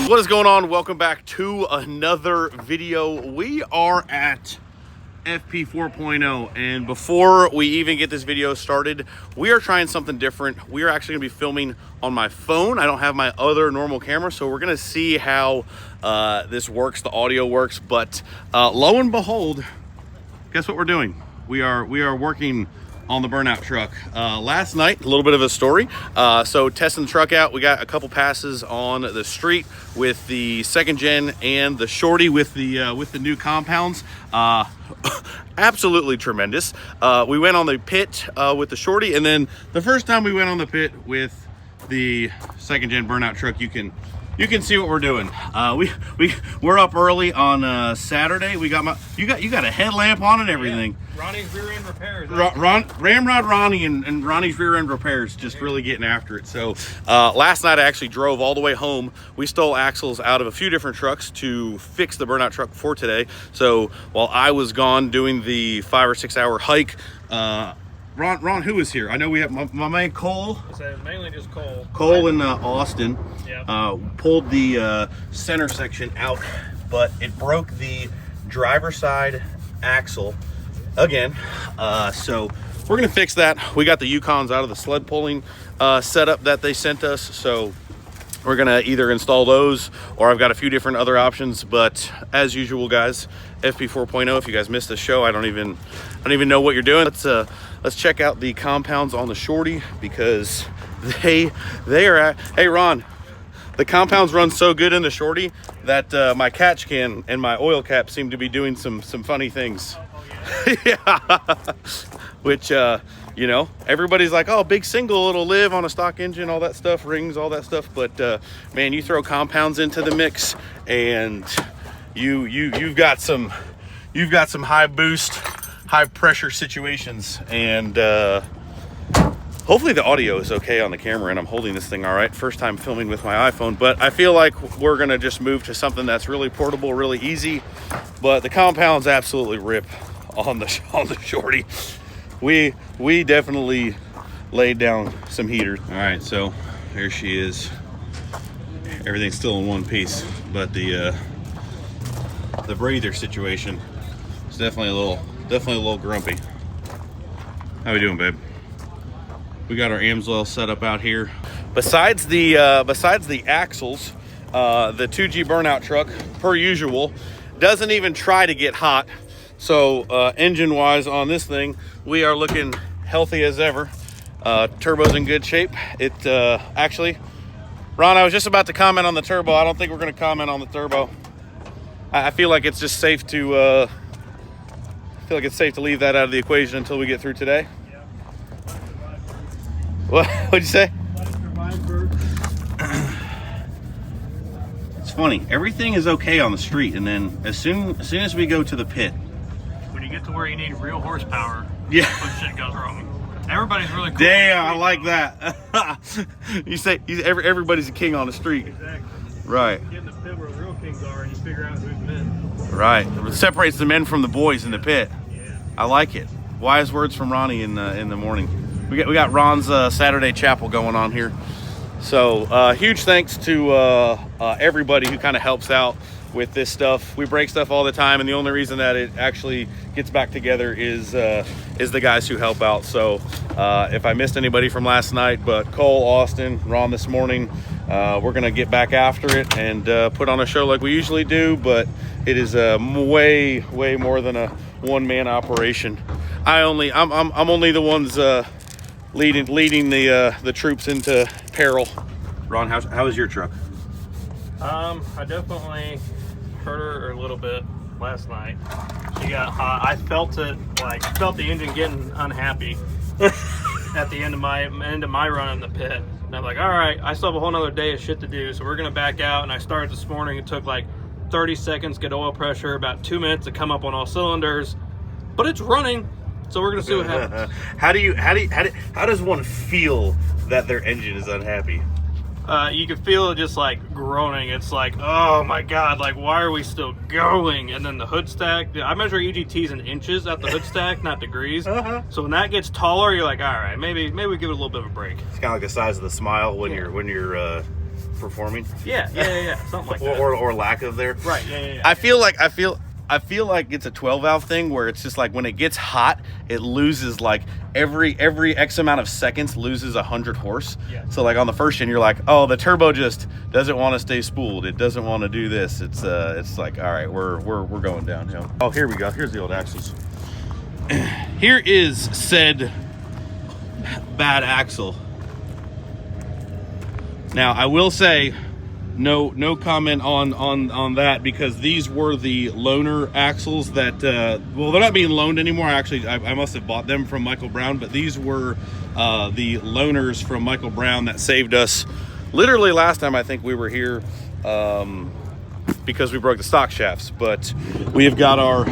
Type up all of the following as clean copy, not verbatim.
What is going on? Welcome back to another video. We are at FP 4.0, and before we even get this video started, we are trying something different. We are actually gonna be filming on my phone. I don't have my other normal camera, so we're gonna see how this works, the audio works. But lo and behold, guess what we're doing? We are working on the Burnout truck. Last night, a little bit of a story. So testing the truck out, we got a couple passes on the street with the second gen and the shorty with the new compounds. Absolutely tremendous. We went on the pit with the shorty, and then the first time we went on the pit with the second gen Burnout truck, you can see what we're doing. We're up early on Saturday. We got you got a headlamp on and everything. Yeah. Ronnie's rear end repairs. Ramrod Ronnie and Ronnie's rear end repairs, just really getting after it. So last night I actually drove all the way home. We stole axles out of a few different trucks to fix the Burnout truck for today. So while I was gone doing the 5 or 6 hour hike, Ron, who is here? I know we have my man Cole. So mainly just Cole. Cole and Austin. Yep. Pulled the center section out, but it broke the driver's side axle again. So we're gonna fix that. We got the Yukons out of the sled pulling setup that they sent us, so we're gonna either install those, or I've got a few different other options. But as usual, guys, FP 4.0. If you guys missed the show, I don't even know what you're doing. Let's check out the compounds on the shorty, because they are at, hey Ron, the compounds run so good in the shorty that my catch can and my oil cap seem to be doing some funny things. Yeah. Which you know, everybody's like, oh, big single, it'll live on a stock engine, all that stuff, rings, all that stuff. But man, you throw compounds into the mix, and you've got some high boost, high pressure situations. And hopefully the audio is okay on the camera, and I'm holding this thing all right. First time filming with my iPhone, but I feel like we're gonna just move to something that's really portable, really easy. But the compounds absolutely rip on the shorty. We definitely laid down some heaters. All right, so there she is. Everything's still in one piece, but the breather situation is definitely a little grumpy. How we doing, babe? We got our Amsoil set up out here. Besides the axles, the 2G Burnout truck, per usual, doesn't even try to get hot. So engine wise on this thing, we are looking healthy as ever. Turbo's in good shape. It actually, Ron, I was just about to comment on the turbo. I don't think we're going to comment on the turbo. I feel like it's just safe to leave that out of the equation until we get through today. What'd you say? It's funny. Everything is okay on the street, and then as soon as we go to the pit, when you get to where you need real horsepower, yeah, when shit goes wrong. Everybody's really cool. Damn, I like that. You say everybody's a king on the street. Exactly. Right. You get in the pit where the real kings are, and you figure out who's men. Right. It separates the men from the boys in the pit. Yeah. I like it. Wise words from Ronnie in the morning. We got Ron's Saturday chapel going on here. So huge thanks to everybody who kind of helps out with this stuff. We break stuff all the time, and the only reason that it actually gets back together is the guys who help out. So if I missed anybody from last night, but Cole, Austin, Ron this morning, we're gonna get back after it and put on a show like we usually do. But it is way more than a one-man operation. I'm only the ones leading the troops into peril. Ron, how was your truck? I definitely hurt her a little bit last night. She got hot. I felt the engine getting unhappy at the end of my run in the pit. And I'm like, all right, I still have a whole nother day of shit to do, so we're gonna back out. And I started this morning. It took like 30 seconds to get oil pressure, about 2 minutes to come up on all cylinders, but it's running. So we're gonna see what happens. How does one feel that their engine is unhappy? You can feel it just like groaning. It's like, oh my God, like why are we still going? And then the hood stack, I measure EGTs in inches at the hood stack, not degrees. So when that gets taller, you're like, all right, maybe we give it a little bit of a break. It's kind of like the size of the smile when you're performing. Yeah, something like that. Or lack of there. Right. Yeah. I feel like it's a 12 valve thing where it's just like when it gets hot, it loses like every X amount of seconds loses 100 horse. Yeah. So like on the first gen, you're like, oh, the turbo just doesn't want to stay spooled. It doesn't want to do this. It's like, all right, we're going downhill. Oh, here we go. Here's the old axles. Here is said bad axle. Now I will say, no comment on that, because these were the loaner axles that well, they're not being loaned anymore. Actually, I must have bought them from Michael Brown, but these were the loaners from Michael Brown that saved us literally last time I think we were here, because we broke the stock shafts. But we have got our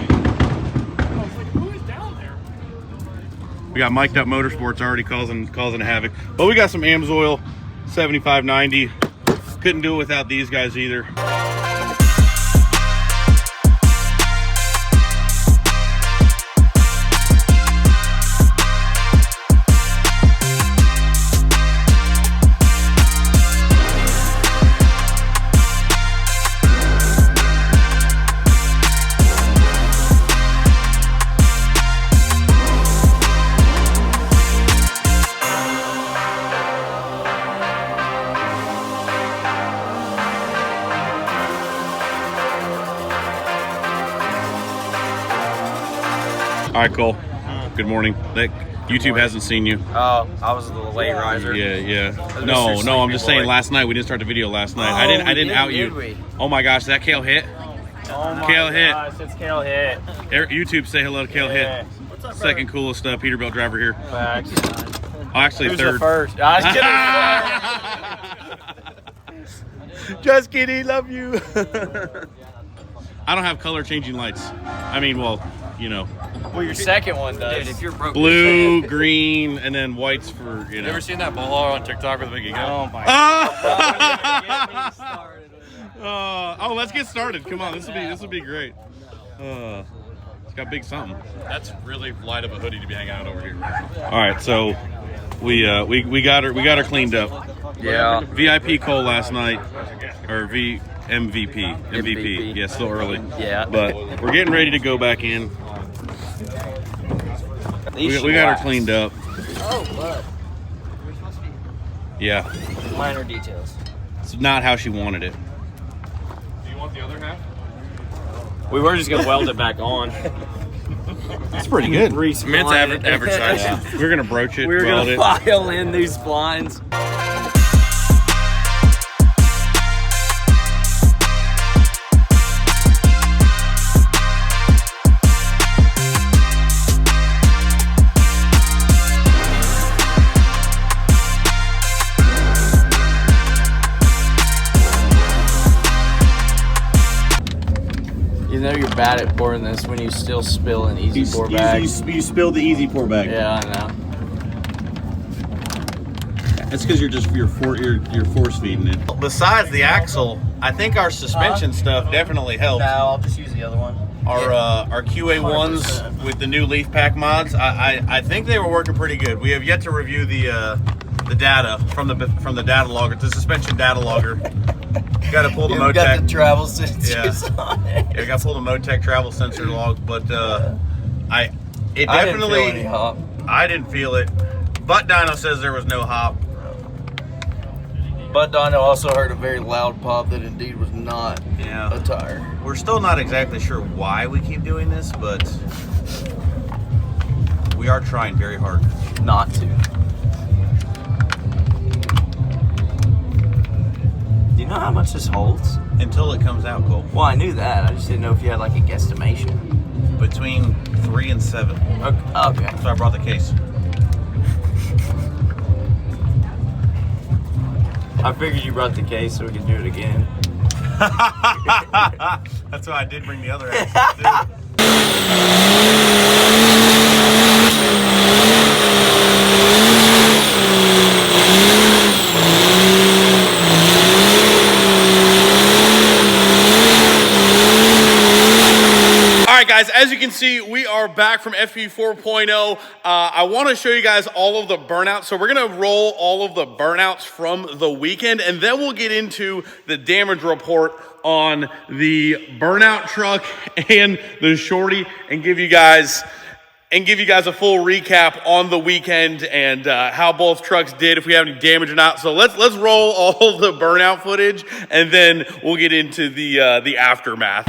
we got Mic'd Up Motorsports already causing havoc, but we got some AMSOIL 7590. Couldn't do it without these guys either. All right, Cole. Good morning. YouTube hasn't seen you. Oh, I was the late riser. Yeah. No, I'm just saying. Last night we didn't start the video last night. I didn't out you. We? Oh my gosh, that Kale hit. Oh my Kale hit. gosh, it's Kale hit. YouTube, say hello to Kale Yeah. hit. Second coolest Peterbilt driver here. Facts. Oh, actually Who's third. the first? I was kidding. Just kidding, love you. I don't have color changing lights. I mean, well, you know, Well, your second one does. Dude, if you're broke, blue, green, and then whites for, you know. You ever seen that bullhog on TikTok with a big ego? Oh my Oh, let's get started. Come on, this will be great. It's got big something. That's really light of a hoodie to be hanging out over here. All right, so we got her cleaned up. Yeah. VIP Cole last night, or MVP. Yeah, still early. Yeah. But we're getting ready to go back in. We got her cleaned up. Oh, look. Yeah, Minor details. it's not how she wanted it. Do you want the other half? We were just gonna weld it back on. It's pretty good. It's average size. Yeah. We're gonna broach it, We were weld gonna it. file in these blinds. You know you're bad at pouring this when you still spill an easy pour bag. You spilled the easy pour bag. Yeah, I know. It's because you're force feeding it. Besides the axle, I think our suspension stuff definitely helped. No, I'll just use the other one. Our QA1s with the new leaf pack mods, I think they were working pretty good. We have yet to review the data from the data logger, the suspension data logger. Got to pull the Motec. Got the travel sensors on it. Yeah, got to pull the Motec travel sensor log, but I definitely I didn't feel any hop. I didn't feel it. Butt Dyno says there was no hop. But Dino also heard a very loud pop that indeed was not Yeah. a tire. We're still not exactly sure why we keep doing this, but we are trying very hard. Not to. Do you know how much this holds? Until it comes out, Cole. Well, I knew that. I just didn't know if you had like a guesstimation. Between 3 and 7. Okay. So I brought the case. I figured you brought the case so we could do it again. That's why I did bring the other axle too. All right, guys. guys, as you can see, we are back from FP 4.0. I want to show you guys all of the burnouts. So we're going to roll all of the burnouts from the weekend, and then we'll get into the damage report on the burnout truck and the shorty, and give you guys a full recap on the weekend and how both trucks did, if we have any damage or not. So let's roll all the burnout footage, and then we'll get into the aftermath.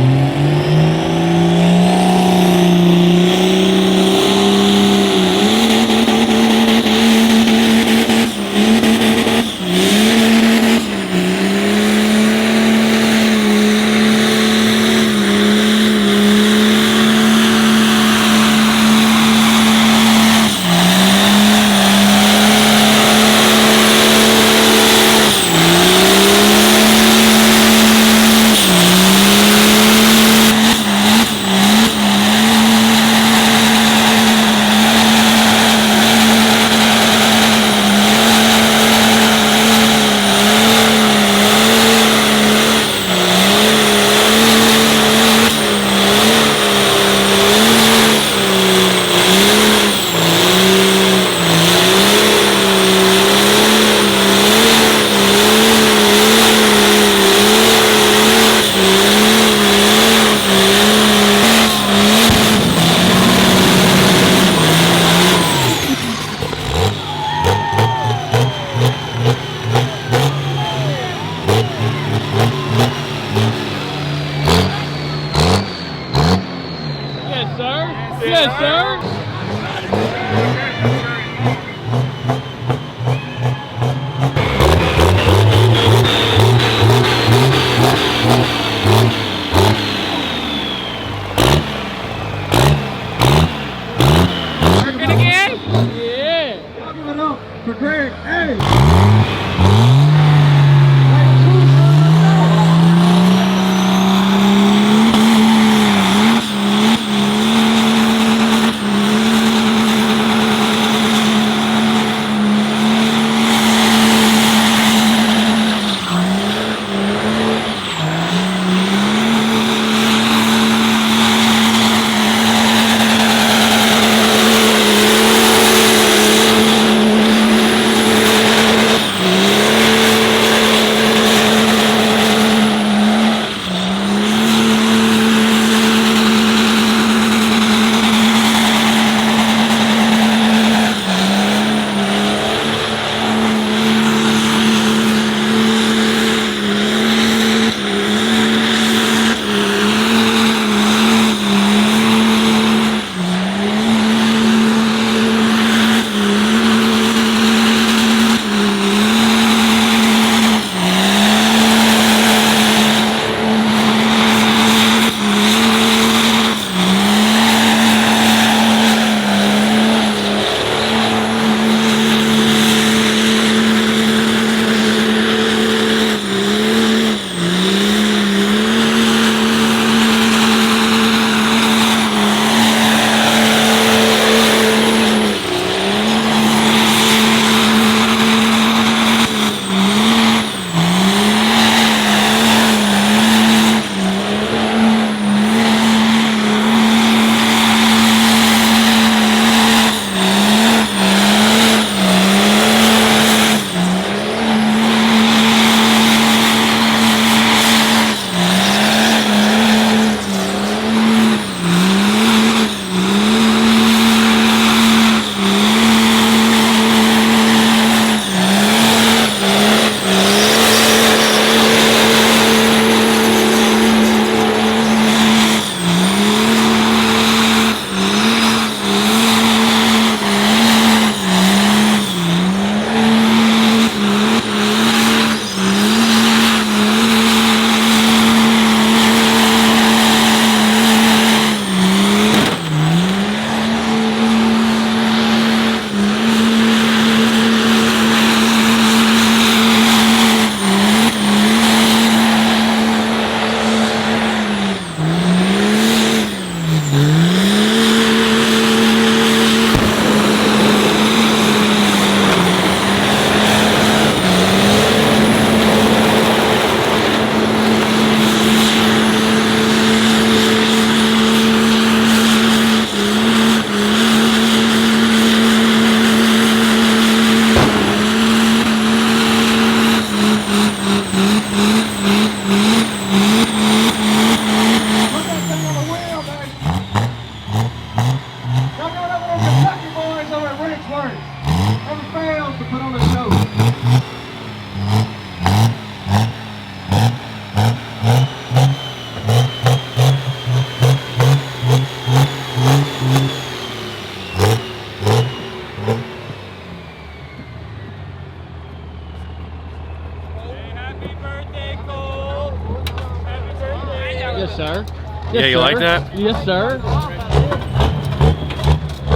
Yes, sir. Yeah, you like that? Yes, sir.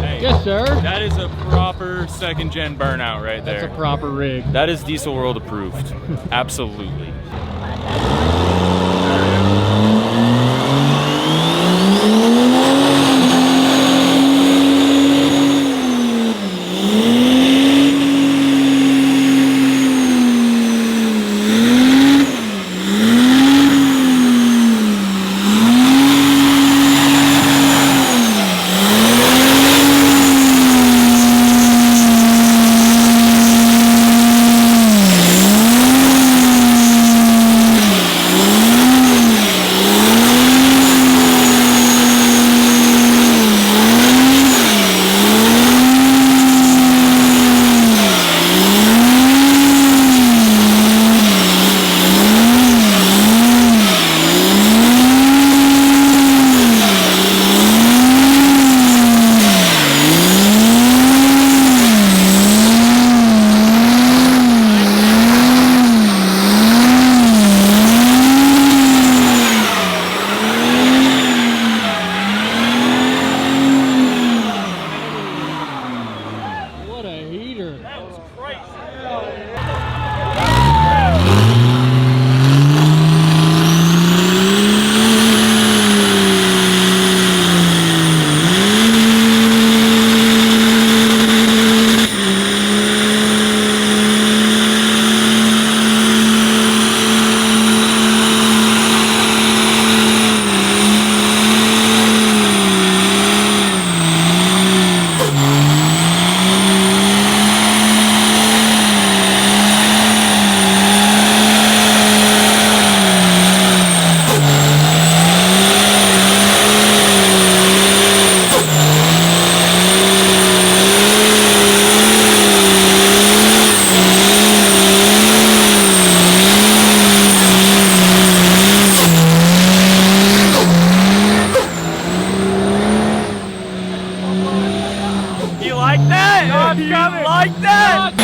Hey, Yes, sir. that is a proper second-gen Burnout right there. That's a proper rig. That is Diesel World approved. Absolutely. What a heater. That was crazy. You like that? You like that?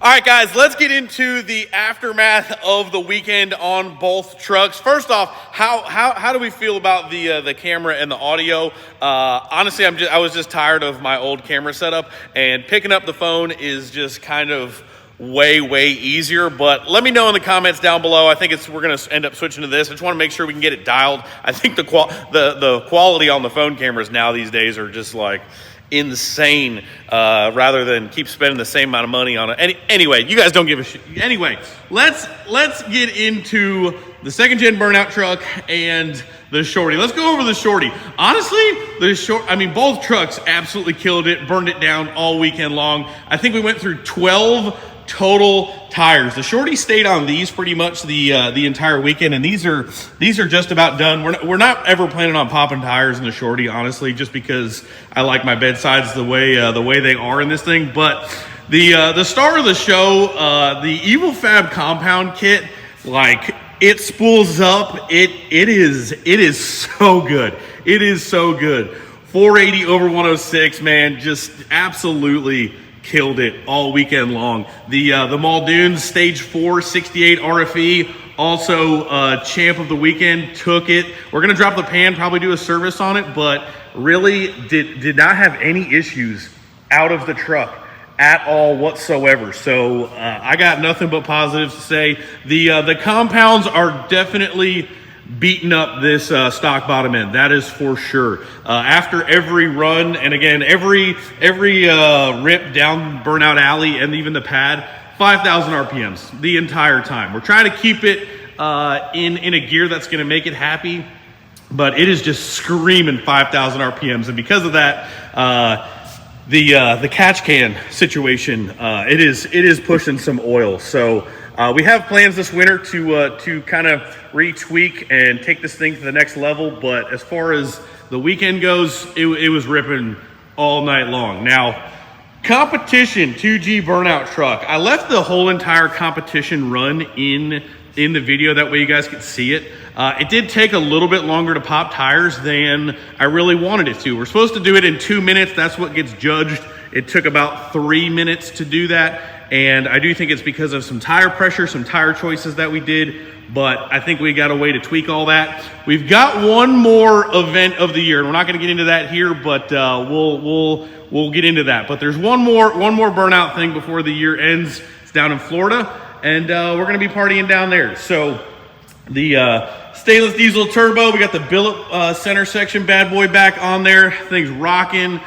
All right, guys, let's get into the aftermath of the weekend on both trucks. First off, how do we feel about the camera and the audio? Honestly, I was just tired of my old camera setup, and picking up the phone is just kind of way easier. But let me know in the comments down below. I think we're gonna end up switching to this. I just want to make sure we can get it dialed. I think the quality on the phone cameras now these days are just like insane, rather than keep spending the same amount of money on it. Anyway, you guys don't give a shit. Anyway, let's get into the second gen Burnout truck and the Shorty. Let's go over the Shorty. Honestly, both trucks absolutely killed it, burned it down all weekend long. I think we went through 12 total tires. The Shorty stayed on these pretty much the entire weekend, and these are just about done. We're not ever planning on popping tires in the Shorty, honestly, just because I like my bedsides the way they are in this thing. But the star of the show, the Evil Fab compound kit, like, it spools up. It is so good. It is so good. 480 over 106, man, just absolutely killed it all weekend long. The Muldoon Stage 4 68 RFE Also, champ of the weekend, took it. We're gonna drop the pan, probably do a service on it, but really did not have any issues out of the truck at all whatsoever. So I got nothing but positives to say. The compounds are definitely beating up this stock bottom end. That is for sure. After every run, and again, every rip down Burnout Alley and even the pad, 5,000 RPMs the entire time. We're trying to keep it in a gear that's going to make it happy, but it is just screaming 5,000 RPMs. And because of that, the catch can situation, it is pushing some oil. So we have plans this winter to kind of retweak and take this thing to the next level. But as far as the weekend goes, it was ripping all night long. Now, competition 2G Burnout truck. I left the whole entire competition run in the video. That way you guys could see it. It did take a little bit longer to pop tires than I really wanted it to. We're supposed to do it in 2 minutes. That's what gets judged. It took about 3 minutes to do that. And I do think it's because of some tire pressure, some tire choices that we did, but I think we got a way to tweak all that. We've got one more event of the year. We're not going to get into that here, but we'll get into that. But there's one more burnout thing before the year ends. It's down in Florida, and we're going to be partying down there. So the stainless diesel turbo, we got the billet center section bad boy back on there. Thing's rocking.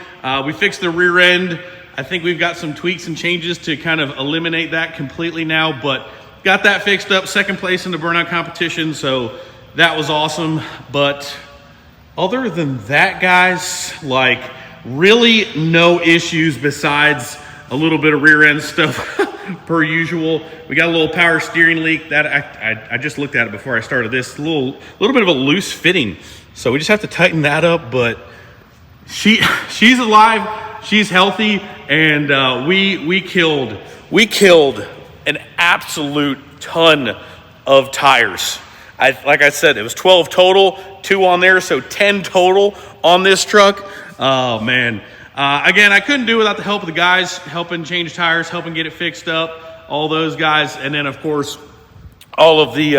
We fixed the rear end. I think we've got some tweaks and changes to kind of eliminate that completely now, but got that fixed up. Second place in the burnout competition, so that was awesome. But other than that, guys, like really no issues besides a little bit of rear end stuff per usual. We got a little power steering leak that I just looked at it before I started this. A little bit of a loose fitting, so we just have to tighten that up. But she's alive. She's healthy, and we killed an absolute ton of tires. Like I said, it was 12 total, 2 on there, so 10 total on this truck. Oh man! Again, I couldn't do it without the help of the guys helping change tires, helping get it fixed up. All those guys, and then of course all of the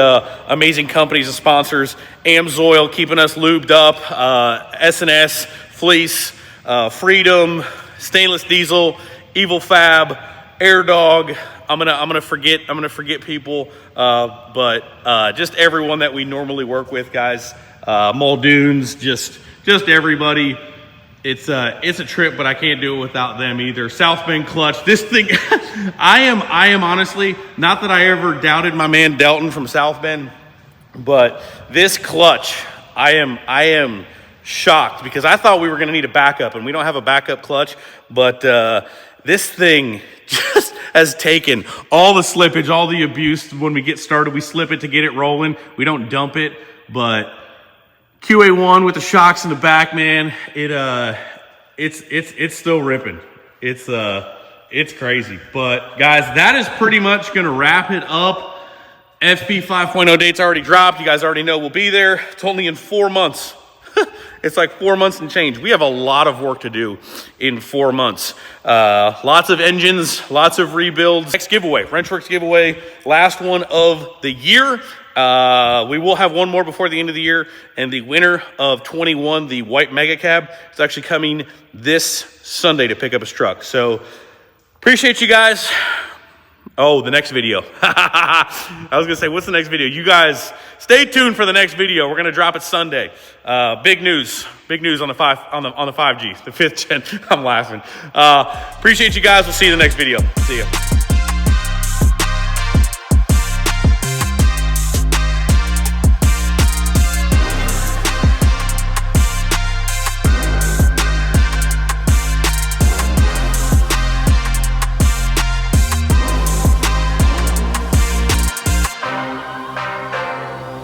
amazing companies and sponsors. Amsoil keeping us lubed up. S&S, Fleece. Freedom, Stainless Diesel, Evil Fab, Air Dog. I'm gonna forget people, but just everyone that we normally work with, guys. Muldoons, just everybody. It's a trip, but I can't do it without them either. South Bend Clutch. This thing, I am honestly, not that I ever doubted my man Delton from South Bend, but this clutch, I am shocked, because I thought we were going to need a backup, and we don't have a backup clutch, but this thing just has taken all the slippage, all the abuse. When we get started, we slip it to get it rolling. We don't dump it, but QA1 with the shocks in the back, man, it's still ripping. It's crazy. But guys, that is pretty much going to wrap it up. FP 5.0 date's already dropped. You guys already know we'll be there. It's only in 4 months. It's like 4 months and change. We have a lot of work to do in 4 months. Lots of engines, lots of rebuilds. Next giveaway, Wrenchworks giveaway, last one of the year. We will have one more before the end of the year, and the winner of 21, the white mega cab, is actually coming this Sunday to pick up his truck. So appreciate you guys. Oh, the next video. I was gonna say, what's the next video? You guys stay tuned for the next video. We're gonna drop it Sunday. Big news on the 5G, the 5th gen. I'm laughing. Appreciate you guys. We'll see you in the next video. See ya.